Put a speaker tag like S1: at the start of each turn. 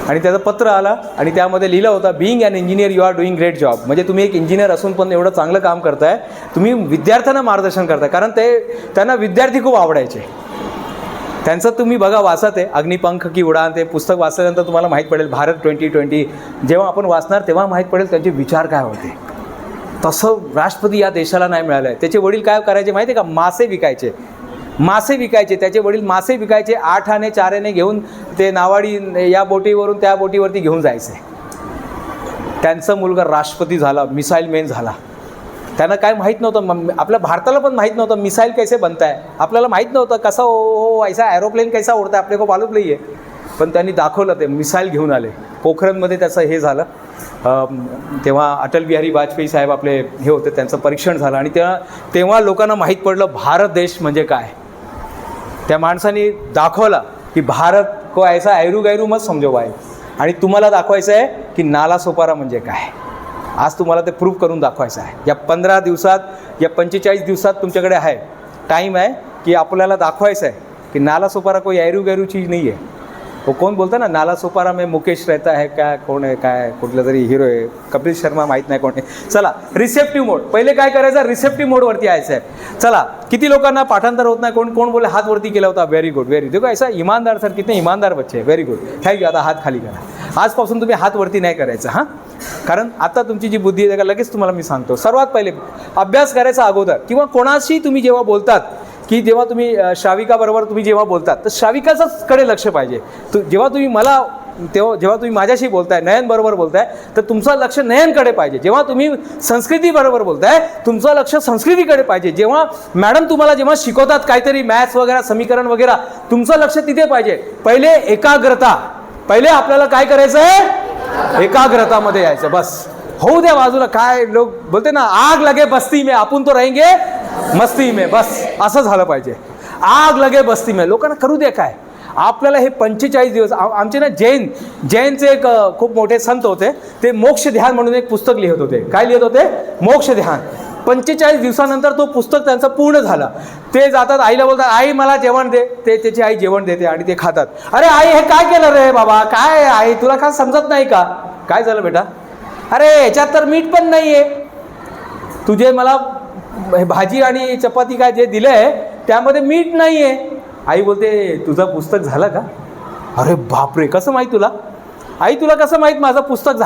S1: आणि त्याचं पत्र आलं आणि त्यामध्ये लिहिलं होतं, being an engineer you are doing great job. म्हणजे तुम्ही एक इंजिनियर असून पण एवढं चांगलं काम करताय, तुम्ही विद्यार्थ्यांना मार्गदर्शन करताय. कारण त्यांना विद्यार्थी खूप आवडायचे. त्यांचं तुम्ही बघा, वाचत आहे अग्निपंख की उडान, ते पुस्तक वाचल्यानंतर तुम्हाला माहीत पडेल भारत 2020 जेव्हा आपण वाचणार तेव्हा माहीत पडेल त्यांचे विचार काय होते. तसं राष्ट्रपती या देशाला नाही मिळालं आहे. त्याचे वडील काय करायचे माहिती आहे का, मासे विकायचे. त्याचे वडील मासे विकायचे, 8 आणे 4 आणे घेऊन ते नावाडी या बोटीवरून त्या बोटीवरती घेऊन जायचे. त्यांचा मुलगा राष्ट्रपती झाला, मिसाईल मॅन झाला. त्यांना काय माहीत नव्हतं, आपल्या भारताला पण माहीत नव्हतं मिसाईल कैसे बनता है, आपल्याला माहीत नव्हतं कसं हो ऐसा एरोप्लेन कैसा उडता है, आपले को मालूम नाही आहे. पण त्यांनी दाखवलं, ते मिसाईल घेऊन आले. पोखरणमध्ये त्याचं हे झालं. तेव्हा अटल बिहारी वाजपेयी साहेब आपले हे होते, त्यांचं परीक्षण झालं आणि तेव्हा लोकांना माहीत पडलं भारत देश म्हणजे काय. त्या माणसाने दाखवला की भारत को ऐसा ऐरू गैरू मत समजो भाई. आणि तुम्हाला दाखवायचं आहे की नालासोपारा म्हणजे काय. आज तुम्हाला ते प्रूव्ह करून दाखवायचं आहे. या 15 दिवसात, या 45 दिवसात तुमच्याकडे आहे, टाईम आहे की आपल्याला दाखवायचं आहे की नालासोपारा कोई ऐरू गैरू चीज नाही आहे. वो कोण बोलतं ना, नालासोपारा में मुकेश रहता है, काय कोण आहे, काय कुठलं तरी हिरो आहे, कपिल शर्मा, माहीत नाही कोण आहे. चला रिसेप्टिव्ह मोड, पहिले काय करायचं, रिसेप्टिव्ह मोडवरती यायचं आहे. चला, किती लोकांना पाठांतर होत नाही, कोण बोले हात वरती केला होता, व्हेरी गुड देखो ऐसा ईमानदार सर, कितने ईमानदार बच्चे आहे, व्हेरी गुड, थँक्यू. आता हात खाली करा. आजपासून तुम्ही हात वरती नाही करायचं हां, कारण आता तुमची जी बुद्धी आहे लगेच तुम्हाला मी सांगतो. सर्वात पहिले अभ्यास करायचा अगोदर, किंवा कोणाशी तुम्ही जेव्हा बोलतात, की जेव्हा तुम्ही श्राविकाबरोबर तुम्ही जेव्हा बोलतात तर श्राविकाचंच कडे लक्ष पाहिजे. जेव्हा तुम्ही माझ्याशी बोलताय, नयनबरोबर बोलताय, तर तुमचं लक्ष नयनकडे पाहिजे. जेव्हा तुम्ही संस्कृतीबरोबर बोलताय, तुमचं लक्ष संस्कृतीकडे पाहिजे. जेव्हा मॅडम तुम्हाला जेव्हा शिकवतात काहीतरी मॅथ्स वगैरे, समीकरण वगैरे, तुमचं लक्ष तिथे पाहिजे. पहिले एकाग्रता, पहिले आपल्याला काय करायचं आहे, एकाग्रतामध्ये यायचं. बस होऊ द्या बाजूला, काय लोक बोलते ना, आग लगे बस्ती में आपण तो रहेंगे मस्ती में, बस असं झालं पाहिजे. आग लगे बस्ती में, लोकांना करू द्या काय. आपल्याला हे 45 दिवस, आमचे ना जैनचे एक खूप मोठे संत होते, ते मोक्ष ध्यान म्हणून एक पुस्तक लिहित होते. काय लिहित होते, मोक्ष ध्यान. 45 दिवसानंतर तो पुस्तक त्यांचं पूर्ण झालं. ते जातात, आईला बोलतात, आई मला जेवण दे. ते त्याची आई जेवण देते आणि ते खातात. अरे आई, हे काय केलं रे बाबा, काय आई तुला काय समजत नाही का, काय झालं बेटा, अरे याच्यात तर मीठ पण नाहीये, तुझे मला भाजी आणि चपाती काय जे दिलंय त्यामध्ये मीठ नाहीये. आई बोलते, तुझं पुस्तक झालं का. अरे बापरे, कसं माहीत तुला, आई तुला कसं माहीत माझं पुस्तक